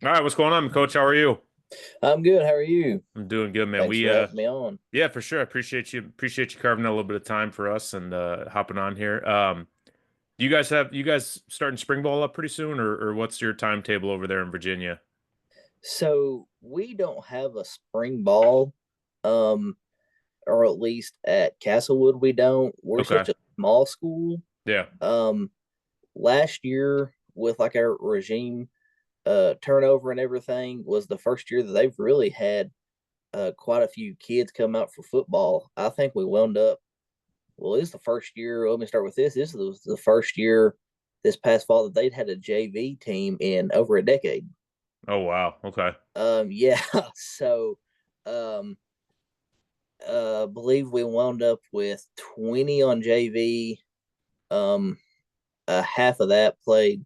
All right, what's going on, Coach? How are you? I'm good. How are you? I'm doing good, man. Thanks for having me on. Yeah, for sure. I appreciate you carving out a little bit of time for us and hopping on here. Do you guys starting spring ball up pretty soon, or what's your timetable over there in Virginia? So we don't have a spring ball, um, or at least at Castlewood we don't. We're Okay. such a small school. Yeah. Um, Last year with like our regime turnover and everything was the first year that they've really had quite a few kids come out for football. I think we wound up. Well, this is the first year. Let me start with this. This was the first year this past fall that they'd had a JV team in over a decade. Oh wow. Okay. Yeah. So, um, believe we wound up with 20 on JV. Um, Half of that played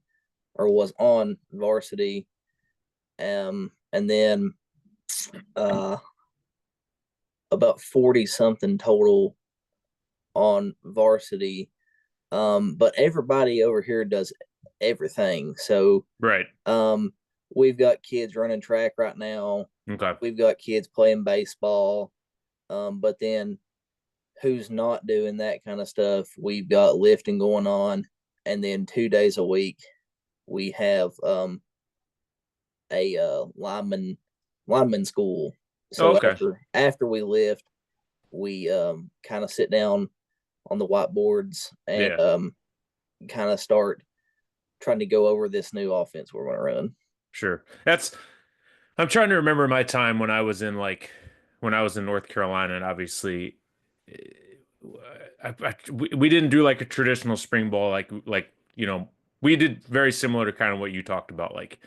or was on varsity. And then uh, about 40 something total on varsity. But everybody over here does everything. So, Right. um, we've got kids running track right now. Okay. We've got kids playing baseball. But then who's not doing that kind of stuff? We've got lifting going on, and then 2 days a week we have a lineman school. Oh, So okay. after we lift, we kind of sit down on the whiteboards and Yeah. kind of start trying to go over this new offense we're going to run. Sure. I'm trying to remember my time when I was in North Carolina, and obviously, we didn't do like a traditional spring ball we did very similar to kind of what you talked about. Like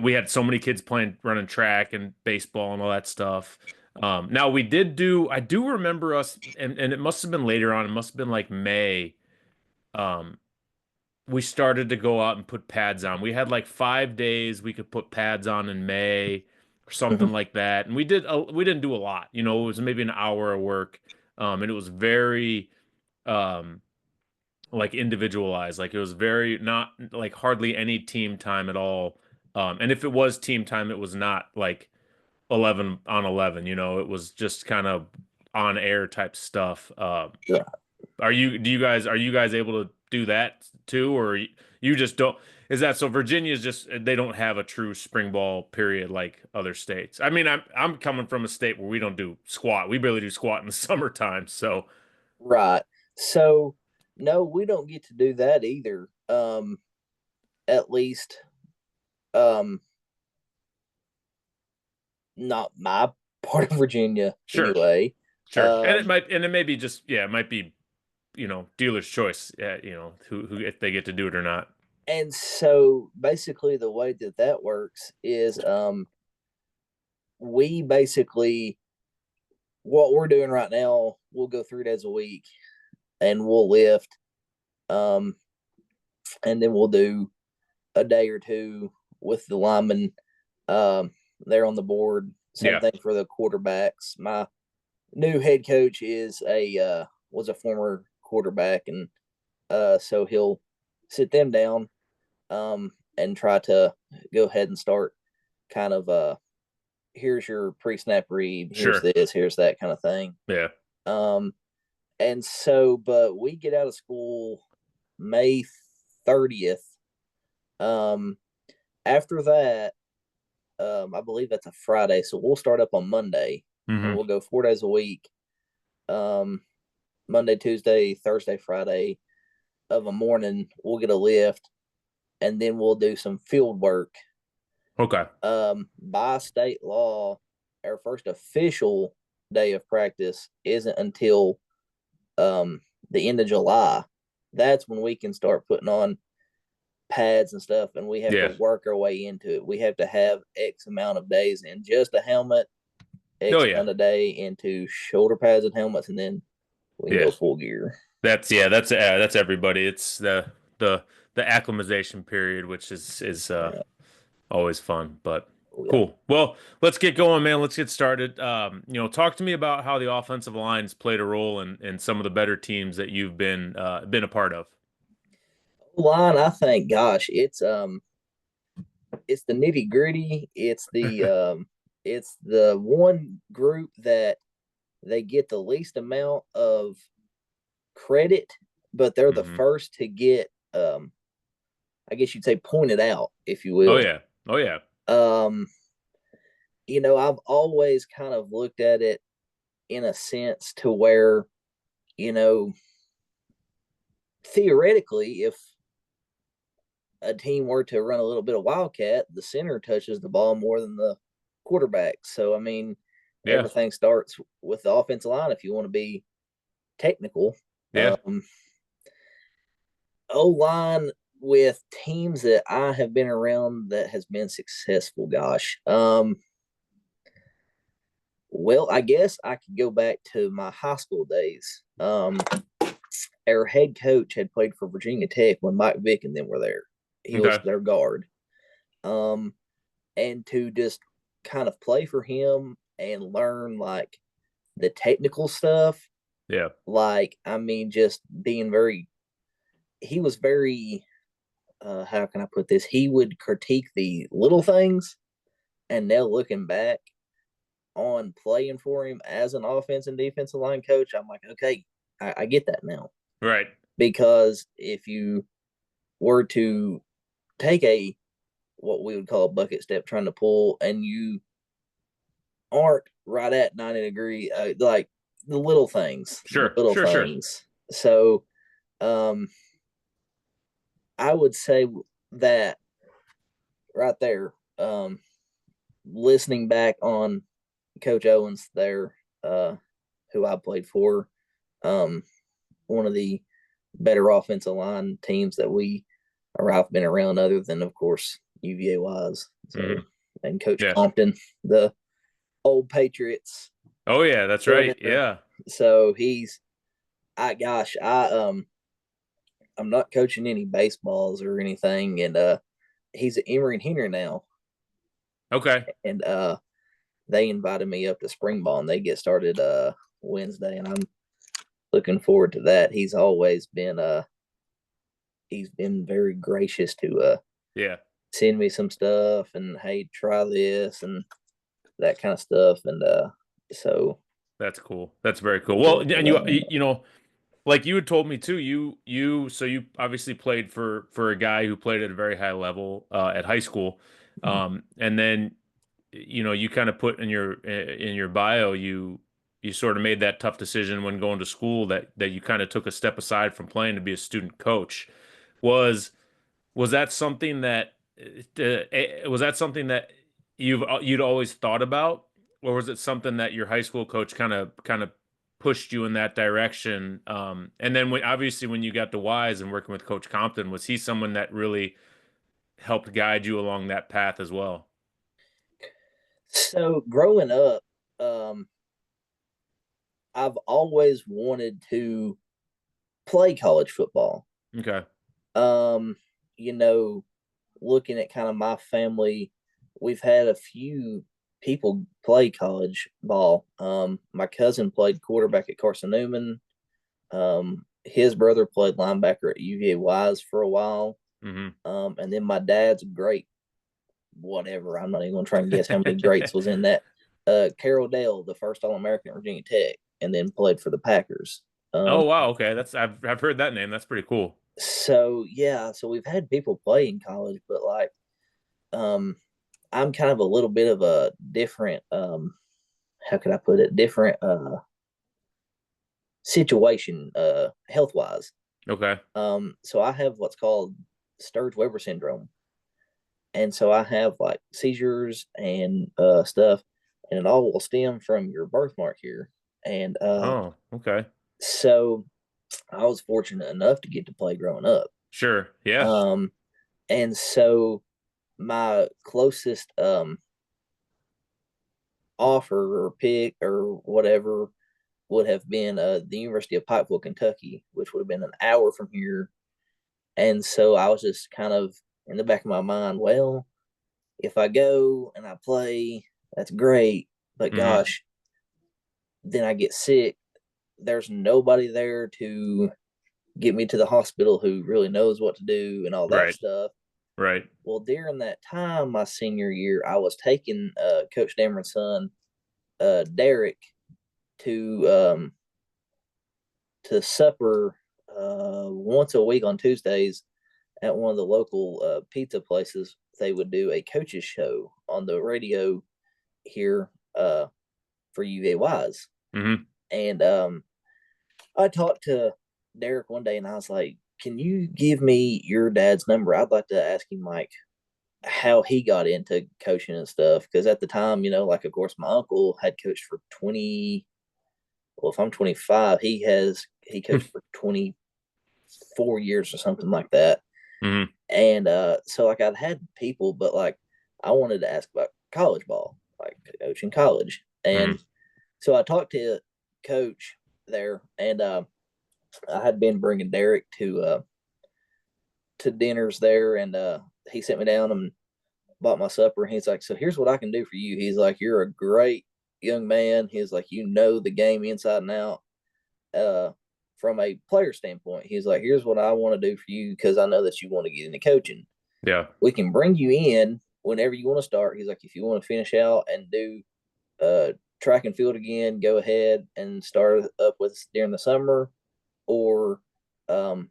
we had so many kids playing running track and baseball and all that stuff. Now we did do I do remember us and it must have been later on. It must have been like May. Um, we started to go out and put pads on. We had like 5 days we could put pads on in May or something Mhm. like that. And we didn't do a lot. You know, it was maybe an hour of work. And it was very um like individualized. Like it was very not like hardly any team time at all. And if it was team time, it was not like 11 on 11, you know, it was just kind of on air type stuff. Yeah. Are you guys able to do that too, or you just don't? Is that so? Virginia's just they don't have a true spring ball period like other states. I mean, I'm coming from a state where we don't do squat. We barely do squat in the summertime. So Right. So no, we don't get to do that either. At least um not my part of Virginia sure, anyway. sure, Um and it may be just yeah, it might be dealer's choice. You know who if they get to do it or not. and so basically the way that that works is we basically what we're doing right now, we'll go 3 days a week and we'll lift um and then we'll do a day or two with the linemen um there on the board. Same Yeah, thing for the quarterbacks. My new head coach is a was a former quarterback, and so he'll sit them down and try to go ahead and start kind of here's your pre-snap read, here's sure, this, here's that kind of thing. yeah, um and so but we get out of school May 30th. um After that, I believe that's a Friday, so we'll start up on Monday and hmm we'll go 4 days a week. um Monday, Tuesday, Thursday, Friday of a morning, we'll get a lift and then we'll do some field work. okay, By state law, our first official day of practice isn't until the end of July. That's when we can start putting on pads and stuff, and we have to yeah, work our way into it. We have to have X amount of days in just a helmet, oh X yeah, amount of day into shoulder pads and helmets, and then we can yeah. go full gear. That's everybody. It's the the acclimatization period, which is Yeah. always fun, but Oh, yeah. cool. Well, let's get going, man. Let's get started. Talk to me about how the offensive line's played a role in some of the better teams that you've been a part of. Line, I think, gosh, it's it's the nitty gritty. It's the one group that they get the least amount of credit, but they're the Hmm. first to get I guess you'd say pointed out, if you Oh will. yeah. Oh yeah. Um, I've always kind of looked at it in a sense to where, you know, theoretically, if a team were to run a little bit of wildcat, the center touches the ball more than the quarterback. So I mean, Yeah. everything starts with the offensive line if you want to be technical. Yeah. Um, O line with teams that I have been around that has been successful. Gosh, well, I guess I could go back to my high school days. Our head coach had played for Virginia Tech when Mike Vick and them were there. He was Okay. their guard. Um, and to just kind of play for him and learn like the technical stuff, Yeah. like I mean, just being very, he was very, how can I put this? He would critique the little things, and now looking back on playing for him as an offense and defensive line coach, I'm like, okay, I get that now. Right. Because if you were to take a what we would call a bucket step trying to pull and you aren't right at 90 degree, like the Sure. little Sure. Sure. things. So um, I would say that right there, listening back on Coach Owens there, who I played for, um, one of the better offensive line teams that I've been around, other than of course UVA was. So Hmm. and Coach Yeah. Compton, the old Patriots Oh yeah. That's right. senator. Yeah. So I'm not coaching any baseballs or anything, and he's at Emory and Henry now, Okay. and they invited me up to spring ball, and they get started Wednesday, and I'm looking forward to that. He's been very gracious to Yeah. send me some stuff and hey, try this and that kind of stuff, and so That's cool. That's very cool. Well, looking for and that. you know, like you had told me too, so you obviously played for a guy who played at a very high level at high school. And then you kind of put in your bio, you sort of made that tough decision when going to school that you kind of took a step aside from playing to be a student coach. Was was that something that was that something that you'd always thought about, or was it something that your high school coach kind of pushed you in that direction? And then obviously when you got to Wise and working with Coach Compton, was he someone that really helped guide you along that path as well? So growing up, um, I've always wanted to play college football. Okay. Um, you know, looking at kind of my family, we've had a few people play college ball. My cousin played quarterback at Carson Newman. His brother played linebacker at UVA Wise for a while. Hmm. And then my dad's great, whatever. I'm not even going to try and guess how many greats was in that. Carroll Dale, the first All American at Virginia Tech, and then played for the Packers. Um, Oh wow, okay. That's I've heard that name. That's pretty cool. so yeah, so we've had people play in college, but like, um, I'm kind of a little bit of a different, how could I put it, different situation, health wise. Okay. So I have what's called Sturge Weber syndrome, and so I have like seizures and stuff, and it all will stem from your birthmark here. And Oh, okay. so I was fortunate enough to get to play growing up. Sure. Yeah. Um, and so my closest offer or pick or whatever would have been the University of Pikeville, Kentucky, which would have been an hour from here. And so I was just kind of in the back of my mind, well, if I go and I play, that's great. But Hmm. gosh, then I get sick. There's nobody there to get me to the hospital who really knows what to do and all that Right. stuff. Right. Well, during that time, my senior year, I was taking Coach Dameron's son, Derek, to supper once a week on Tuesdays at one of the local pizza places. They would do a coaches show on the radio here for UVAYs. Hmm. And I talked to Derek one day and I was like, can you give me your dad's number? I'd like to ask him like how he got into coaching and stuff. Because at the time, like of course my uncle had coached for 20. Well, if I'm 25, he coached for 24 years or something like that. Hmm. And so like I'd had people, but like I wanted to ask about college ball, like coaching college. Hmm. And so I talked to coach there, and I had been bringing Derek to dinners there, and he sent me down and bought my supper. And he's like, "So here's what I can do for you." He's like, "You're a great young man." He's like, "You know the game inside and out." Uh, from a player standpoint, he's like, "Here's what I want to do for you because I know that you want to get into coaching. Yeah. We can bring you in whenever you want to start." He's like, "If you want to finish out and do uh, track and field again, go ahead and start up with during the summer, or um,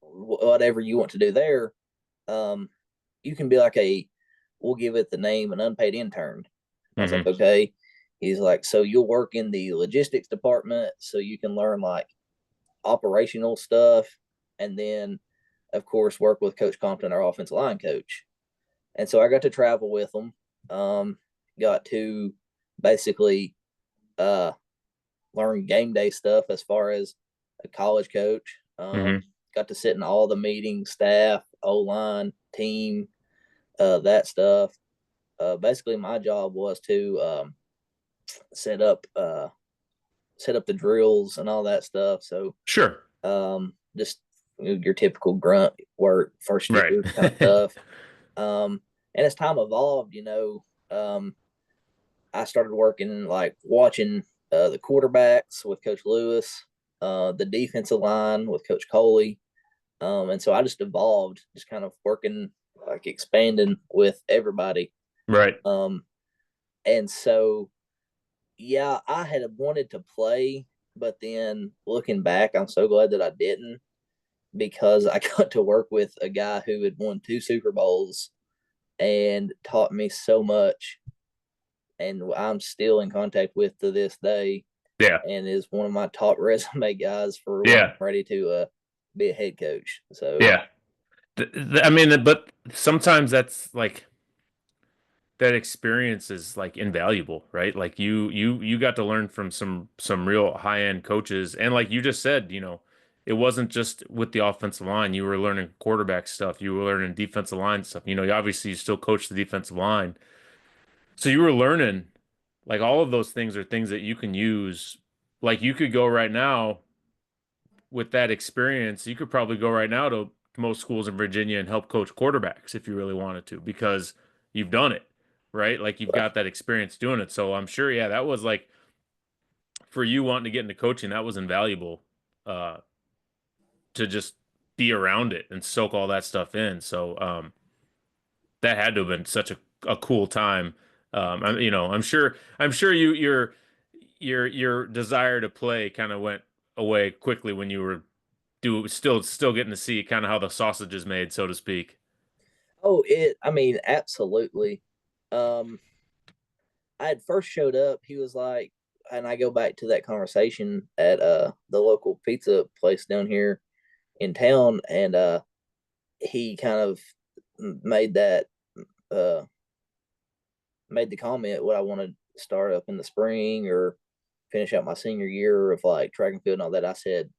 whatever you want to do there. Um, you can be like we'll give it the name, an unpaid intern." I was like, Hmm. "Okay." He's like, "So you'll work in the logistics department, so you can learn like operational stuff, and then, of course, work with Coach Compton, our offensive line coach." And so I got to travel with them. Got to basically uh, learn game day stuff as far as a college coach. Hmm. Got to sit in all the meetings, staff, O line, team, that stuff. Basically, my job was to set up set up the drills and all that stuff. So Sure. just your typical grunt work first Right. year kind of stuff. And as time evolved, I started working like watching the quarterbacks with Coach Lewis, the defensive line with Coach Coley. And so I just evolved, just kind of working, like expanding with everybody. Right. Um, and so, yeah, I had wanted to play, but then looking back, I'm so glad that I didn't because I got to work with a guy who had won 2 Super Bowls and taught me so much. And I'm still in contact with to this day Yeah. and is one of my top resume guys for when Yeah. I'm ready to be a head coach. So, Yeah. I mean, but sometimes that's like that experience is like invaluable, right? Like you got to learn from some real high-end coaches, and like you just said, it wasn't just with the offensive line. You were learning quarterback stuff. You were learning defensive line stuff. Obviously you still coach the defensive line, so you were learning like all of those things are things that you can use. Like you could go right now with that experience. You could probably go right now to most schools in Virginia and help coach quarterbacks if you really wanted to because you've done it, right? Like you've got that experience doing it. So I'm sure, yeah, that was like for you wanting to get into coaching, that was invaluable uh to just be around it and soak all that stuff in. So that had to have been such a cool time. I'm sure your desire to play kind of went away quickly when you were still getting to see kind of how the sausage is made, so to speak. I mean, absolutely. Um, I had first showed up. He was like, and I go back to that conversation at the local pizza place down here in town, and he kind of made that uh made the comment what I want to start up in the spring or finish out my senior year of like track and field and all that. I said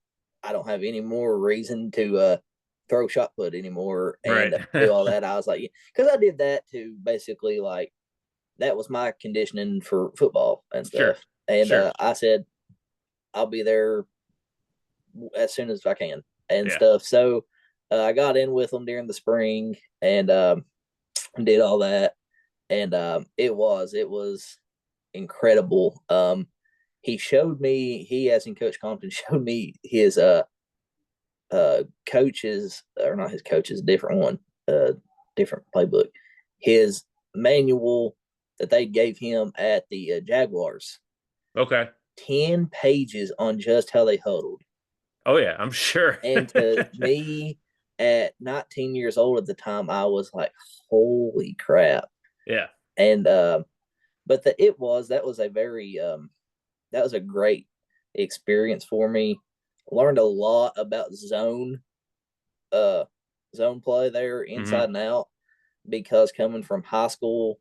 I don't have any more reason to throw shot put anymore Right. and do all that. I was like, because I did that to basically like that was my conditioning for football and Sure. stuff. And Sure. I said I'll be there as soon as I can and Yeah. stuff. So I got in with them during the spring and did all that, and it was incredible. He showed me, he as in Coach Compton showed me his coaches, or not his coaches, different one, different playbook. His manual that they gave him at the Jaguars, Okay. 10 pages on just how they huddled. Oh yeah, I'm sure. And to me, at 19 years old at the time, I was like, holy crap. Yeah. And but that was a very that was a great experience for me. Learned a lot about uh zone play there Hmm. inside and out, because coming from high school,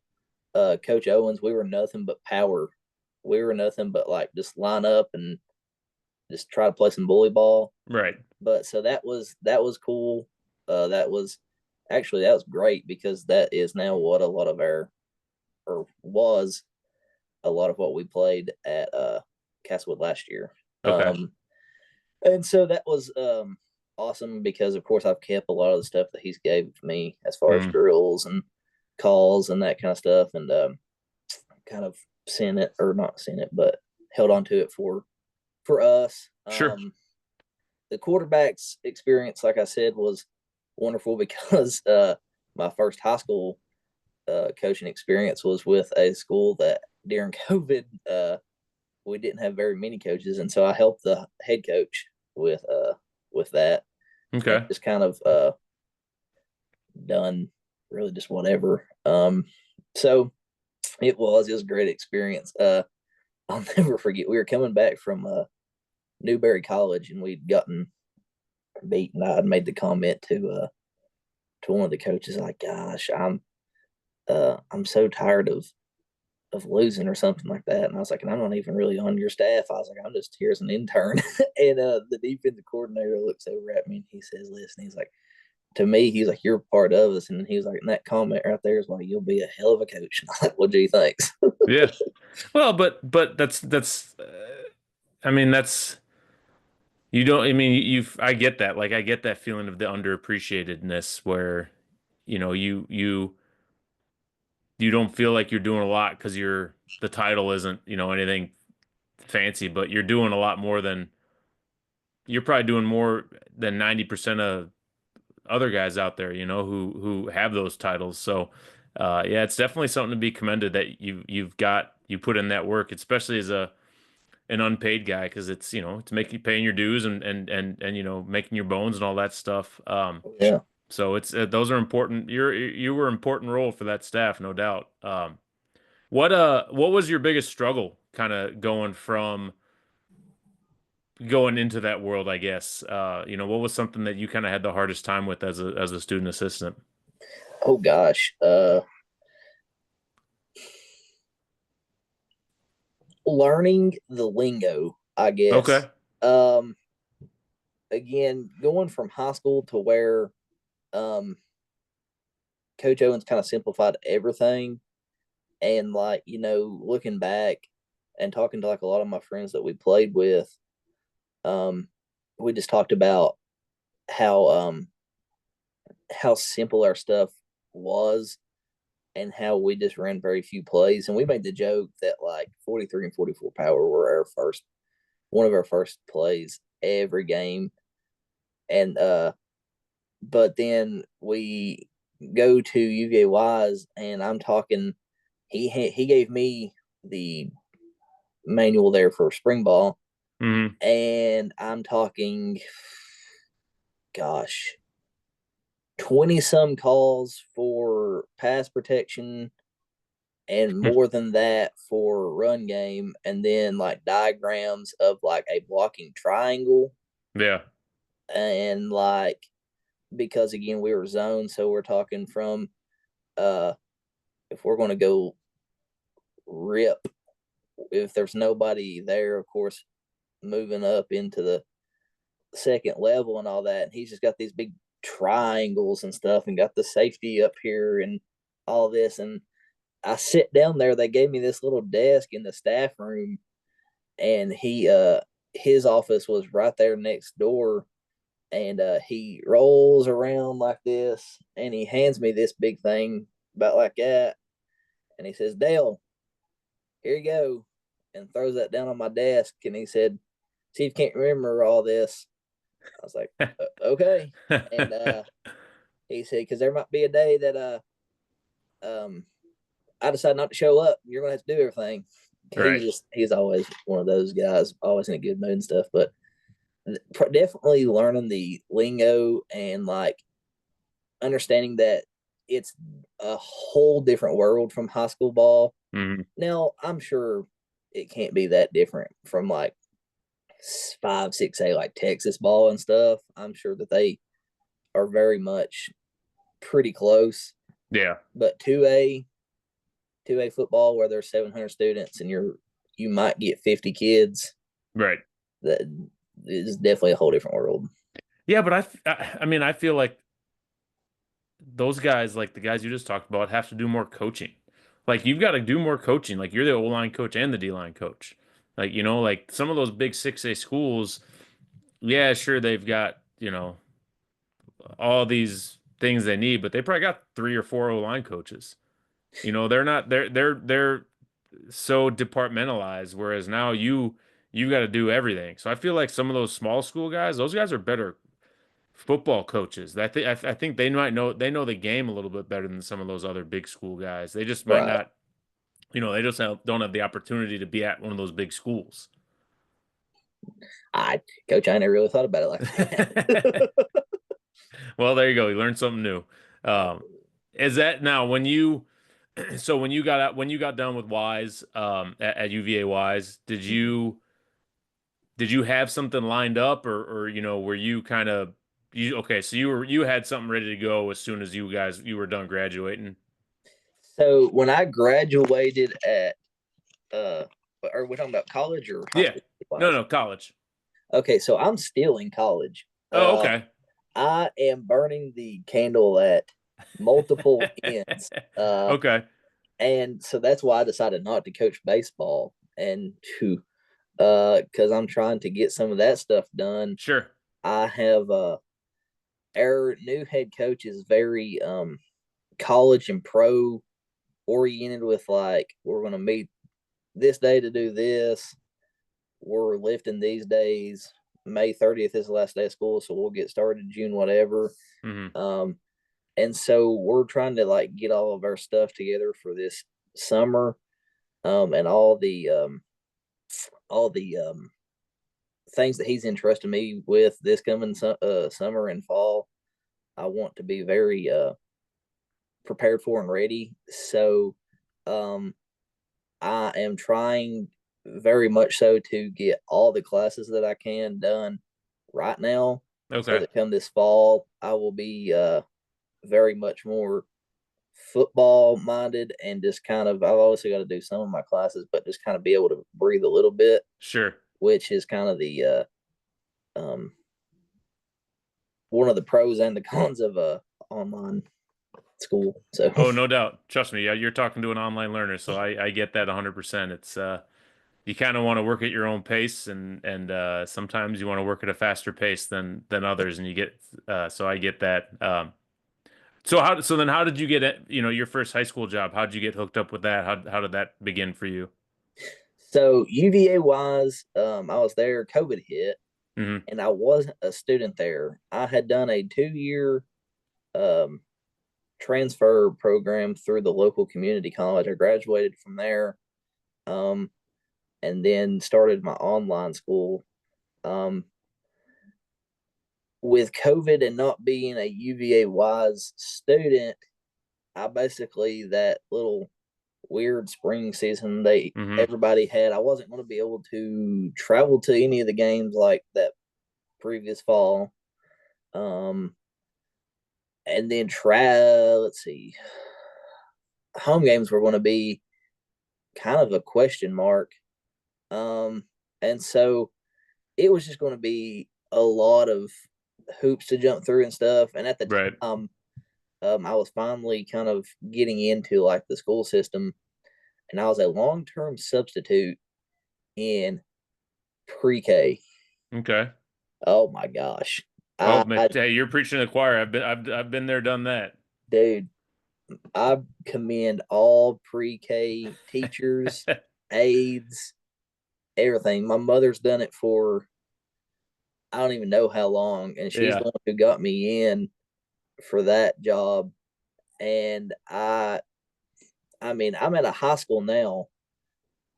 Coach Owens, we were nothing but power. We were nothing but like just line up and just try to play some bully ball. Right. But so that was cool. That was actually that was great, because that is now what a lot of our, or was a lot of what we played at Castlewood last year. Okay. And so that was awesome, because of course I've kept a lot of the stuff that he's gave me as far as Mm. drills and calls and that kind of stuff, and kind of sent it, or not sent it, but held on to it for us. Sure. The quarterback's experience, like I said, was wonderful, because my first high school coaching experience was with a school that during COVID we didn't have very many coaches, and so I helped the head coach with that, and Okay. just kind of done really just whatever. So it was a great experience. I'll never forget. We were coming back from Newberry College, and we'd gotten beaten. I had made the comment to one of the coaches, like, "Gosh, I'm so tired of losing," or something like that. And I was like, "And I'm not even really on your staff." I was like, "I'm just here as an intern." And the defensive coordinator looks over at me and he says, "Listen," he's like, "to me, he's like, you're part of us." And he was like, "And that comment right there is why you'll be a hell of a coach." And I'm like, "What do you think?" Yeah. Well, but that's I mean that's you don't I mean you've I get that. Like I get that feeling of the underappreciatedness where you don't feel like you're doing a lot because the title isn't, anything fancy, but you're doing a lot more than you're probably doing more than 90% of other guys out there, who have those titles. So, yeah, it's definitely something to be commended that you put in that work, especially as an unpaid guy, because it's making paying your dues and making your bones and all that stuff. Yeah. So it's those are important. You were an important role for that staff, no doubt. What was your biggest struggle kind of going into that world, I guess? What was something that you kind of had the hardest time with as a student assistant? Oh gosh. Learning the lingo, I guess. Okay. Um, Again, going from high school to where um Coach Owens kind of simplified everything, and like, looking back and talking to like a lot of my friends that we played with, um, we just talked about how how simple our stuff was, and how we just ran very few plays. And we made the joke that like 43 and 44 power were our first one of our first plays every game. And but then we go to UVAY's, and I'm talking, he gave me the manual there for spring ball, Hmm. and I'm talking, gosh, 20 some calls for pass protection, and more than that for run game, and then like diagrams of like a blocking triangle, Yeah. and like, because again we were zoned, so we're talking from uh if we're going to go rip, if there's nobody there, of course, moving up into the second level and all that. And he's just got these big triangles and stuff, and got the safety up here and all this. And I sit down there. They gave me this little desk in the staff room, and his office was right there next door. And he rolls around like this, and he hands me this big thing about like that, and he says, "Dale, here you go," and throws that down on my desk. And he said, "See if you can't remember all this." I was like, okay. And he said, because there might be a day that um I decide not to show up. You're gonna have to do everything. Right. He's always one of those guys, always in a good mood and stuff. But definitely learning the lingo and like understanding that it's a whole different world from high school ball. Hmm. Now, I'm sure it can't be that different from like 5, 6A, like Texas ball and stuff. I'm sure that they are very much pretty close. Yeah. But 2A football where there's 700 students and you might get 50 kids, Right. that is definitely a whole different world. Yeah, but I mean, I feel like those guys, like the guys you just talked about, have to do more coaching. Like you've got to do more coaching. Like you're the O-line coach and the D-line coach. Like, like some of those big 6A schools, yeah, sure, they've got, all these things they need, but they probably got three or four O-line coaches. They're not they're so departmentalized, whereas now you got to do everything. So I feel like some of those small school guys, those guys are better football coaches. I think they know the game a little bit better than some of those other big school guys. They just might Right. not, they just don't have the opportunity to be at one of those big schools. I Coach, I never really thought about it like that. Well, there you go. You learned something new. Um, is that now when you so when you got done with Wise at UVA Wise, did you have something lined up or were you kind of you okay, so you had something ready to go as soon as you were done graduating? So when I graduated at uh are we talking about college or high Yeah. school No, wise? no, college. Okay, so I'm still in college. Oh, okay. I am burning the candle at multiple ends. Okay. And so that's why I decided not to coach baseball and to because I'm trying to get some of that stuff done. Sure. I have our new head coach is very college and pro oriented with like we're going to meet this day to do this. We're lifting these days. May 30th is the last day of school, so we'll get started June whatever. Hmm. Um, and so we're trying to like get all of our stuff together for this summer, and all the things that he's entrusted me with this coming summer and fall. I want to be very prepared for and ready. So um, I am trying very much so to get all the classes that I can done right now, so Okay. that come this fall, I will be very much more football minded and just kind of, I've also got to do some of my classes, but just kind of be able to breathe a little bit, Sure. which is kind of the um, one of the pros and the cons of online school. So Oh, no doubt. Trust me. Yeah, you're talking to an online learner, so I get that 100%. It's you kind of want to work at your own pace and sometimes you want to work at a faster pace than others and you get so I get that. So then how did you get it, your first high school job? How did you get hooked up with that? How did that begin for you? UVA wise, I was there. COVID hit, Hmm. and I wasn't a student there. I had done a 2 year um, transfer program through the local community college. I graduated from there, um, and then started my online school. Um, with COVID and not being a UVA wise student, I basically that little weird spring season they Hmm. everybody had. I wasn't going to be able to travel to any of the games like that previous fall. Um, and then let's see, home games were going to be kind of a question mark. Um, and so it was just going to be a lot of hoops to jump through and stuff. And at the Right. time, I was finally kind of getting into like the school system, and I was a long term substitute in pre-K. Okay. Oh my gosh, Oh, I man, hey, you're preaching to the choir. I've been there, done that. dude, I commend all pre-K teachers, aides, everything. My mother's done it for I don't even know how long, and she's the Yeah. one who got me in for that job. And I mean, I'm at a high school now,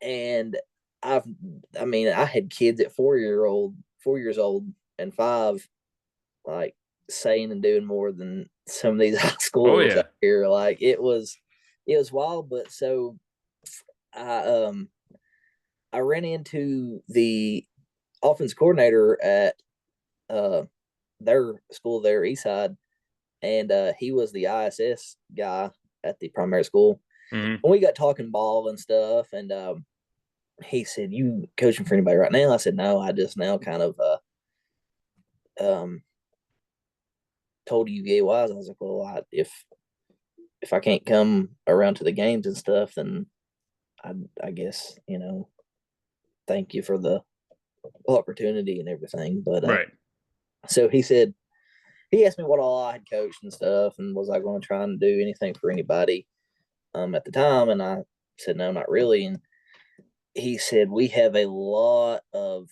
and I've, I mean, I had kids at 4 years old, and five, like saying and doing more than some of these high Oh schoolers out yeah. here. Like it was wild. But so I I ran into the offense coordinator at uh their school there, Eastside, and he was the ISS guy at the primary school. Hmm. And we got talking ball and stuff, and he said, "You coaching for anybody right now?" I said, "No, I just now kind of um told UVA wise." I was like, "Well, if I can't come around to the games and stuff, then I I guess thank you for the opportunity and everything." But Right. so he said he asked me what all I had coached and stuff, and was I going to try and do anything for anybody at the time, and I said no, not really. And he said we have a lot of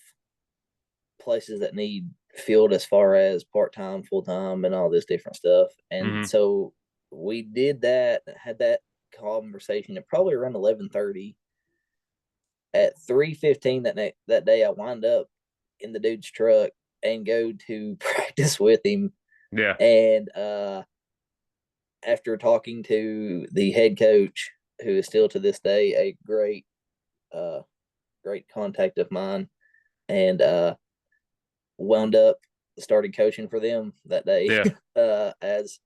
places that need filled as far as part time, full time, and all this different stuff. And Hmm. so we did that, had that conversation at probably around 11:30. At 3:15 that day, I wind up in the dude's truck and go to practice with him. Yeah. And after talking to the head coach, who is still to this day a uh, great contact of mine, and wound up started coaching for them that day Yeah. as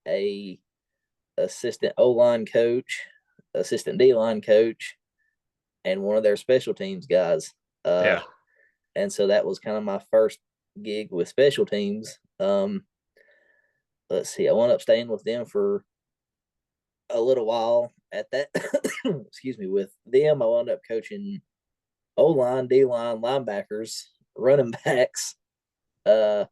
a assistant O line coach, assistant D line coach, and one of their special teams guys. Uh, Yeah. and so that was kind of my first gig with special teams. Let's see, I wound up staying with them for a little while. At that, excuse me, with them, I wound up coaching O line, D line, linebackers, running backs, uh,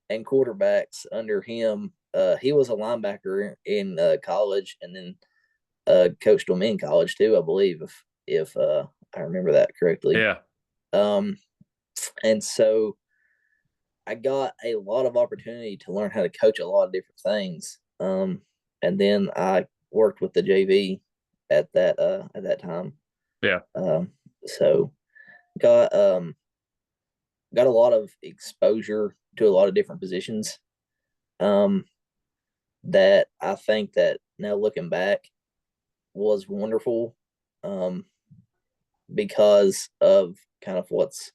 and quarterbacks under him. He was a linebacker in college, and then coached them in college too, I believe, if I remember that correctly. Yeah. Um, and so I got a lot of opportunity to learn how to coach a lot of different things. And then I worked with the JV at that time. Yeah. Um, so got got a lot of exposure to a lot of different positions. Um, that I think that now looking back was wonderful, um, because of kind of what's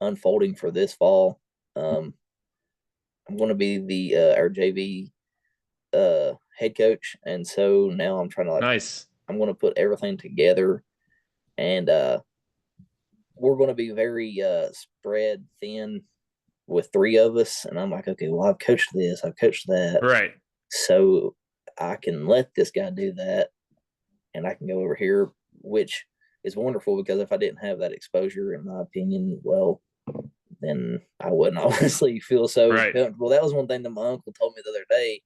unfolding for this fall. Um, I'm going to be the our JV head coach, and so now I'm trying to Nice. I'm going to put everything together, and we're going to be very spread thin with three of us. And I'm like, okay, well, I've coached this, I've coached that, Right. so I can let this guy do that, and I can go over here, which is wonderful because if I didn't have that exposure, in my opinion, well, then I wouldn't obviously feel so Right. comfortable. That was one thing that my uncle told me the other day,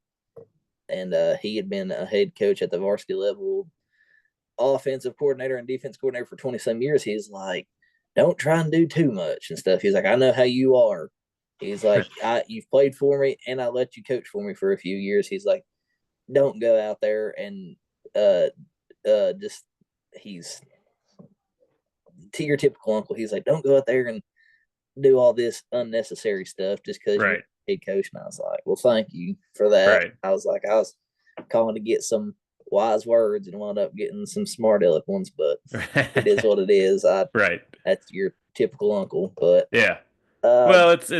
and he had been a head coach at the varsity level, offensive coordinator and defense coordinator for 20 some years. He's like, don't try and do too much and stuff. He's like, I know how you are. He's like, you've played for me and I let you coach for me for a few years. He's like, don't go out there and uh just he's to your typical uncle. He's like, don't go out there and do all this unnecessary stuff just because you're Right. a head coach. And I was like, well, thank you for that. Right. I was like, I was calling to get some wise words and wound up getting some smart aleck ones, but it is what it is. I Right. That's your typical uncle, but Yeah. um, Well, it's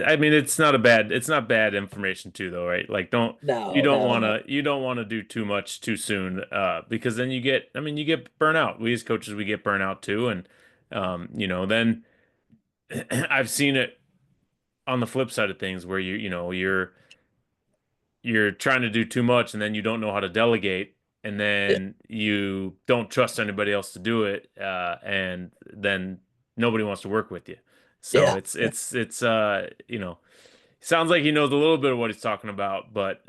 I mean it's not bad information too though, right? Like no, no, no, you don't want to do too much too soon because then you get I mean you get burnout. We as coaches we get burnout too and then I've seen it on the flip side of things where you're trying to do too much and then you don't know how to delegate and yeah, then you don't trust anybody else to do it and then nobody wants to work with you. So yeah, sounds like he knows a little bit of what he's talking about, but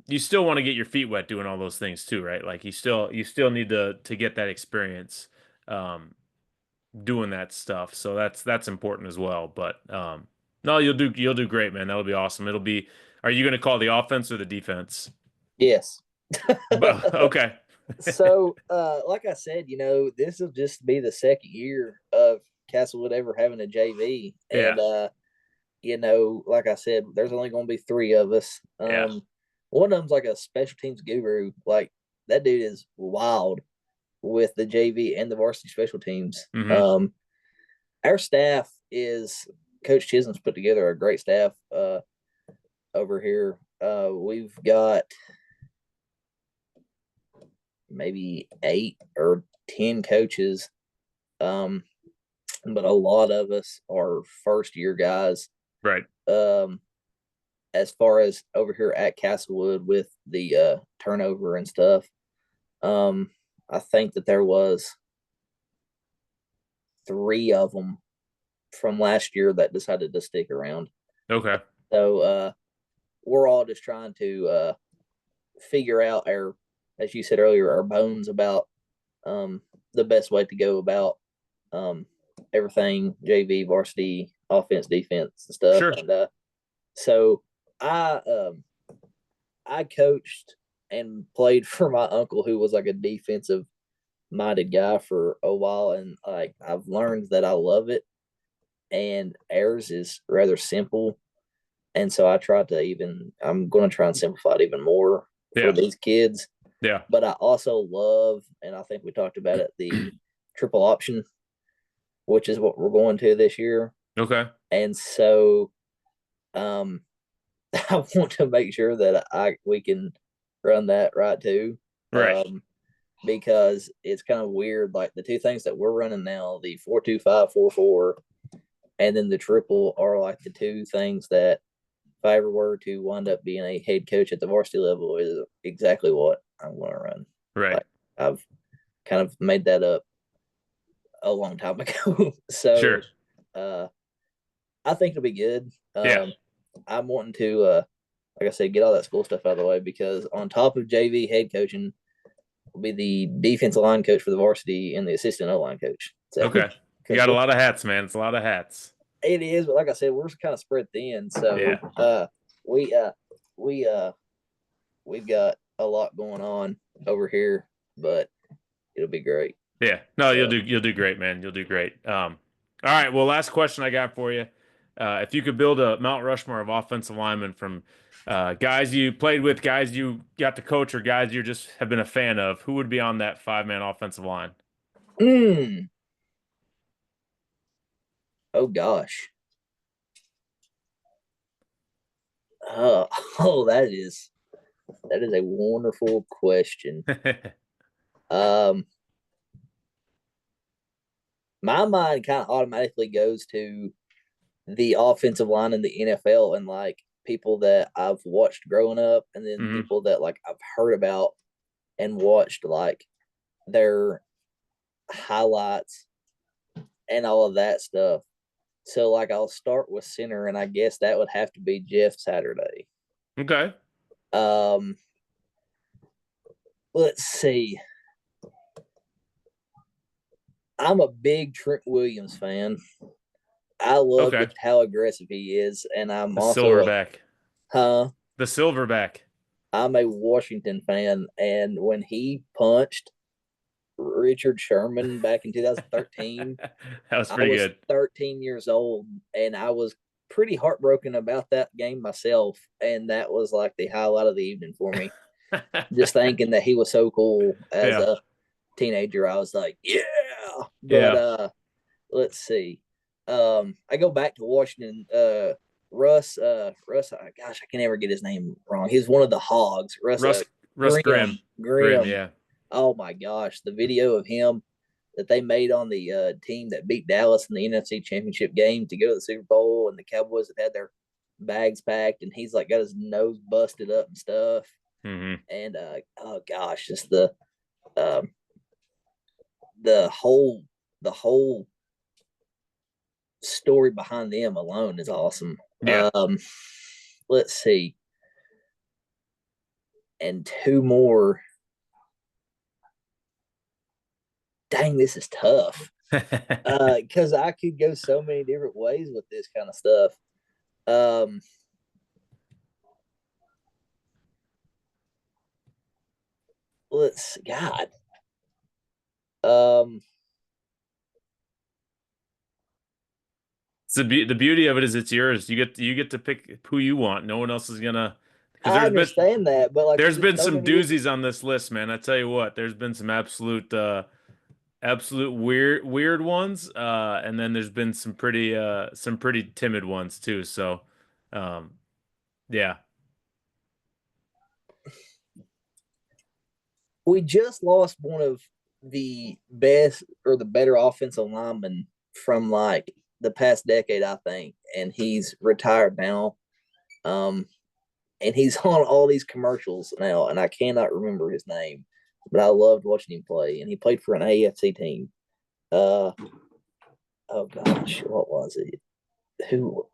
you still want to get your feet wet doing all those things too, right? Like you still need to get that experience. Um doing that stuff. So that's important as well. But no, you'll do great, man. That'll be awesome. It'll be. Are you going to call the offense or the defense? Yes. But okay. So, like I said, this will just be the second year of Castlewood ever having a JV, Yeah. and like I said, there's only going to be three of us. Yeah. One of them's like a special teams guru. Like that dude is wild with the JV and the varsity special teams. Hmm. Our staff is Coach Chisholm's put together a great staff over here. We've got maybe 8 or 10 coaches, but a lot of us are first year guys. Right. As far as over here at Castlewood with the turnover and stuff, I think that there was 3 of them from last year that decided to stick around. Okay. So we're all just trying to figure out our, as you said earlier, our bones about the best way to go about everything JV, varsity, offense, defense, and stuff. Sure. And so I coached and played for my uncle who was like a defensive minded guy for a while, and like I've learned that I love it. And ours is rather simple, and so I'm going to try and simplify it even more for Yeah. these kids. Yeah. But I also love, and I think we talked about it, the triple option, which is what we're going to this year. Okay. And so um I want to make sure that we can run that right too. Right. Because it's kind of weird. Like the two things that we're running now, the 4-2-5-4-4, and then the triple are like the two things that if I ever were to wind up being a head coach at the varsity level is exactly what I'm going to run. Right. Like I've kind of made that up a long time ago. So Sure. uh, I think it'll be good. Yeah. I'm wanting to, like I said, get all that school stuff out of the way because on top of JV head coaching, will be the defensive line coach for the varsity and the assistant O line coach. So Okay. You because got a lot of hats, man. It's a lot of hats. it is, but like I said, we're kind of spread thin. So Yeah. we we we've got a lot going on over here, but it'll be great. Yeah. No, you'll So do great, man. You'll do great. All right. Well, last question I got for you. If you could build a Mount Rushmore of offensive linemen from guys you played with, guys you got to coach, or guys you just have been a fan of, who would be on that five-man offensive line? mm, oh gosh. Uh, oh, that is a wonderful question. Um, my mind kind of automatically goes to the offensive line in the NFL and like people that I've watched growing up, and then Hmm. people that like I've heard about and watched like their highlights and all of that stuff. So like I'll start with center, and I guess that would have to be Jeff Saturday. Okay. Um, let's see. I'm a big Trent Williams fan. I love Okay. just how aggressive he is, and I'm The also silverback. huh. The silverback. I'm a Washington fan, and when he punched Richard Sherman back in 2013, That was I pretty was good. 13 years old, and I was pretty heartbroken about that game myself. And that was like the highlight of the evening for me. Just thinking that he was so cool as Yeah. a teenager, I was like, yeah. But Yeah. let's see. I go back to Washington. Russ. Gosh, I can never get his name wrong. He's one of the Hogs. Russ. Russ Grimm. Grimm. Grimm, Grimm. yeah. Oh my gosh, the video of him that they made on the team that beat Dallas in the NFC Championship game to go to the Super Bowl, and the Cowboys that had their bags packed, and he's like got his nose busted up and stuff. Hmm. And oh gosh, just um, the whole story behind them alone is awesome. Yeah. Let's see, and two more. Dang, this is tough. Because I could go so many different ways with this kind of stuff. Um, let's God. Um, It's the beauty of it is it's yours. You get to pick who you want. No one else is gonna because I understand that, but like, there's there's just been so some many different. doozies on this list, man. I tell you what, there's been some absolute weird ones, and then there's been some pretty timid ones too. So, um, yeah, We just lost one of the best or the better offensive linemen from like the past decade, I think, and he's retired now. Um, and he's on all these commercials now, and I cannot remember his name, but I loved watching him play, and he played for an AFC team. Uh, oh gosh, what was it? Who?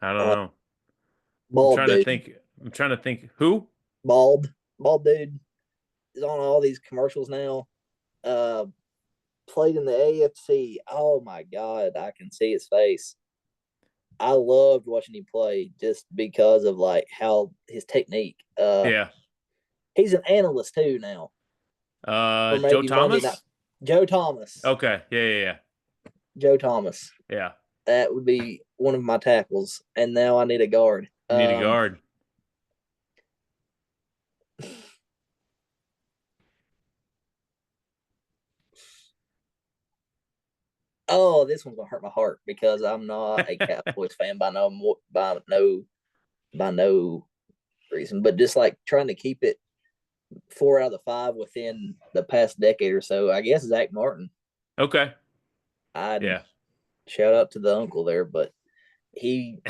I don't Uh, know. I'm bald trying to dude, think. I'm trying to think who. bald dude is on all these commercials now. Uh, Played in the AFC. Oh my God, I can see his face. I loved watching him play just because of like how his technique. Yeah, He's an analyst too now for Joe maybe Monday night. Thomas. Joe Thomas. Okay, yeah. Joe Thomas. Yeah. That would be one of my tackles. And now I need a guard. You need a guard. Oh, this one's gonna hurt my heart because I'm not a Cowboys fan by no reason, but just like trying to keep it 4 out of the 5 within the past decade or so. I guess Zach Martin. Okay. I Yeah. shout out to the uncle there, but he,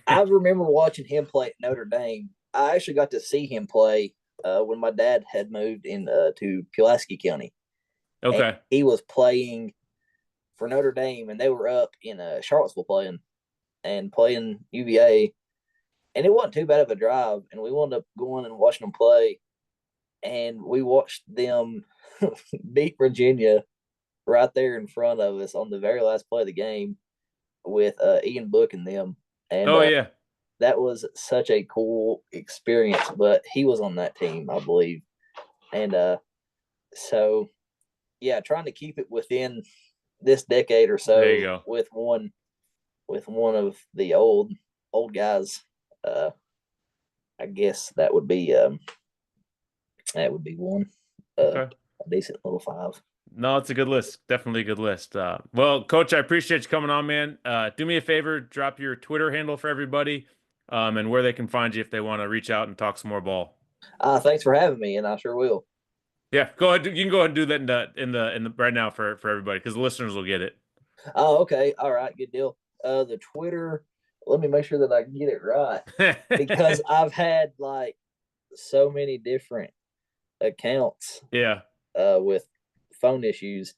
I remember watching him play at Notre Dame. I actually got to see him play when my dad had moved in to Pulaski County, and Okay. he was playing for Notre Dame, and they were up in Charlottesville playing UVA, and it wasn't too bad of a drive, and we wound up going and watching them play, and we watched them beat Virginia right there in front of us on the very last play of the game with Ian Book and them, and Oh yeah. that was such a cool experience. But he was on that team, I believe, and so yeah, trying to keep it within this decade or There you so go. with one of the old guys. Uh, I guess that would be one. Okay. A decent little 5. No, it's a good list. Definitely a good list. Well, Coach, I appreciate you coming on, man. Do me a favor, drop your Twitter handle for everybody, and where they can find you if they want to reach out and talk some more ball. Thanks for having me, and I sure will. Yeah, go ahead. You can go ahead and do that in the right now for everybody because the listeners will get it. Oh, okay. All right. Good deal. The Twitter, let me make sure that I get it right because I've had like so many different accounts Yeah. with phone issues.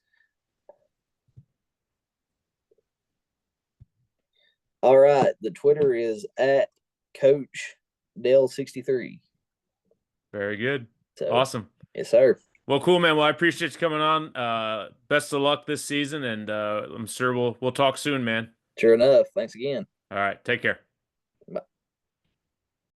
All right. The Twitter is at Coach Dale 63. Very good. So, Awesome. yes, sir. Well, cool, man. Well, I appreciate you coming on. Best of luck this season, and I'm sure we'll talk soon, man. Sure enough. Thanks again. All right. Take care.